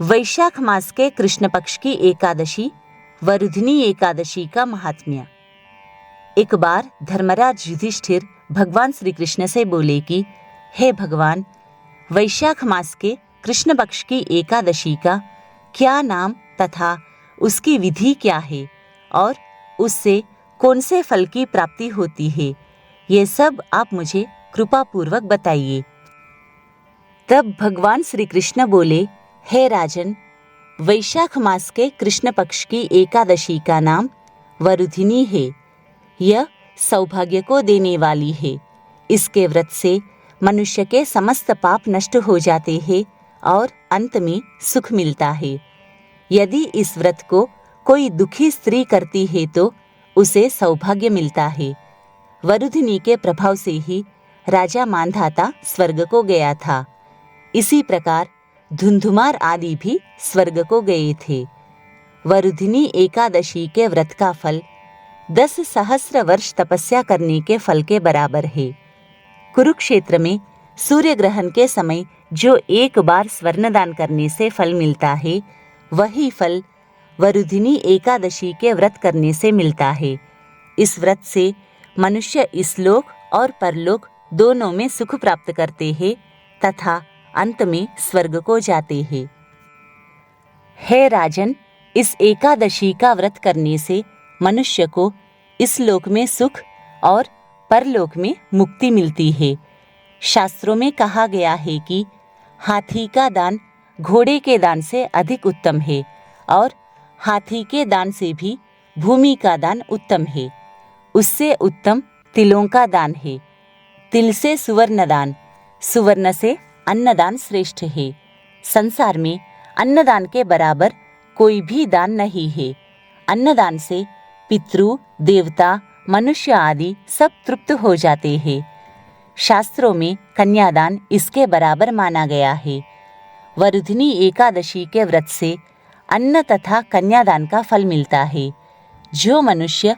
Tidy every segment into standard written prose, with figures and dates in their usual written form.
वैशाख मास के कृष्ण पक्ष की एकादशी वरुधिनी एकादशी का महात्म्य। एक बार धर्मराज युधिष्ठिर भगवान श्री कृष्ण से बोले कि हे भगवान, वैशाख मास के कृष्ण पक्ष की एकादशी का क्या नाम तथा उसकी विधि क्या है और उससे कौन से फल की प्राप्ति होती है, ये सब आप मुझे कृपा पूर्वक बताइए। तब भगवान श्री कृष्ण बोले, हे राजन, वैशाख मास के कृष्ण पक्ष की एकादशी का नाम वरुधिनी है। यह सौभाग्य को देने वाली है। इसके व्रत से मनुष्य के समस्त पाप नष्ट हो जाते हैं और अंत में सुख मिलता है। यदि इस व्रत को कोई दुखी स्त्री करती है तो उसे सौभाग्य मिलता है। वरुधिनी के प्रभाव से ही राजा मांधाता स्वर्ग को गया था। इसी प्रकार धुंधुमार आदि भी स्वर्ग को गए थे। वरुधिनी एकादशी के व्रत का फल 10 सहस्र वर्ष तपस्या करने के फल के बराबर है। कुरुक्षेत्र में सूर्य ग्रहण के समय जो एक बार स्वर्णदान करने से फल मिलता है, वही फल वरुधिनी एकादशी के व्रत करने से मिलता है। इस व्रत से मनुष्य इस लोक और परलोक दोनों में सुख प्राप्त करते हैं तथा अंत में स्वर्ग को जाते हैं। हे राजन, इस एकादशी का व्रत करने से मनुष्य को इस लोक में सुख और परलोक में मुक्ति मिलती है। शास्त्रों में कहा गया है कि हाथी का दान घोड़े के दान से अधिक उत्तम है और हाथी के दान से भी भूमि का दान उत्तम है। उससे उत्तम तिलों का दान है। तिल से सुवर्ण दान, सुवर्ण से अन्नदान श्रेष्ठ है। संसार में अन्नदान के बराबर कोई भी दान नहीं है। अन्नदान से पितृ, देवता, मनुष्य आदि सब तृप्त हो जाते हैं। शास्त्रों में कन्यादान इसके बराबर माना गया है। वरुधिनी एकादशी के व्रत से अन्न तथा कन्यादान का फल मिलता है। जो मनुष्य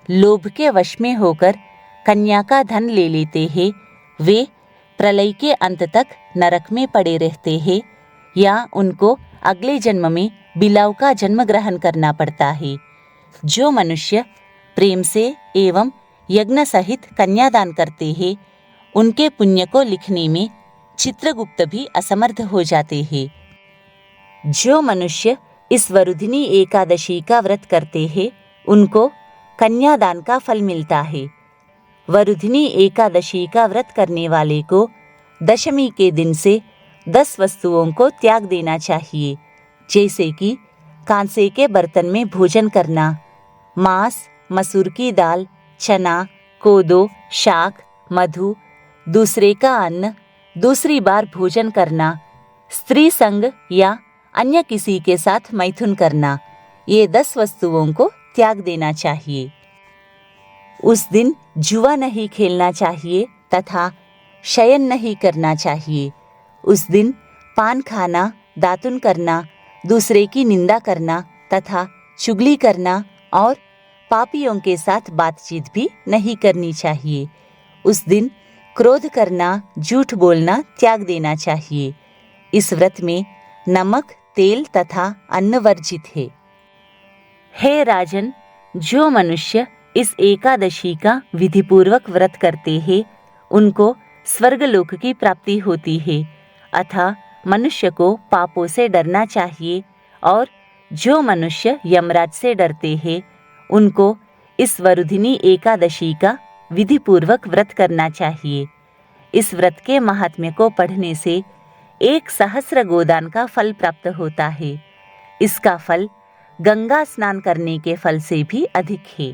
लोभ के वश में होकर कन्या का धन ले लेते हैं, वे प्रलय के अंत तक नरक में पड़े रहते हैं या उनको अगले जन्म में बिलाव का जन्म ग्रहण करना पड़ता है। जो मनुष्य प्रेम से एवं यज्ञ सहित कन्यादान करते हैं, उनके पुण्य को लिखने में चित्रगुप्त भी असमर्थ हो जाते हैं। जो मनुष्य इस वरुधिनी एकादशी का व्रत करते हैं, उनको कन्यादान का फल मिलता है। वरुधिनी एकादशी का व्रत करने वाले को दशमी के दिन से 10 वस्तुओं को त्याग देना चाहिए, जैसे कि कांसे के बर्तन में भोजन करना, मांस, मसूर की दाल, चना, कोदो, शाक, मधु, दूसरे का अन्न, दूसरी बार भोजन करना, स्त्री संग या अन्य किसी के साथ मैथुन करना, ये 10 वस्तुओं को त्याग देना चाहिए। उस दिन जुआ नहीं खेलना चाहिए तथा शयन नहीं करना चाहिए। उस दिन पान खाना, दातुन करना, दूसरे की निंदा करना तथा चुगली करना और पापियों के साथ बातचीत भी नहीं करनी चाहिए। उस दिन क्रोध करना, झूठ बोलना त्याग देना चाहिए। इस व्रत में नमक, तेल तथा अन्न वर्जित है। हे राजन, जो मनुष्य इस एकादशी का विधिपूर्वक व्रत करते हैं, उनको स्वर्गलोक की प्राप्ति होती है। अतः मनुष्य को पापों से डरना चाहिए और जो मनुष्य यमराज से डरते हैं, उनको इस वरुधिनी एकादशी का विधिपूर्वक व्रत करना चाहिए। इस व्रत के महात्म्य को पढ़ने से 1 सहस्र गोदान का फल प्राप्त होता है। इसका फल गंगा स्नान करने के फल से भी अधिक है।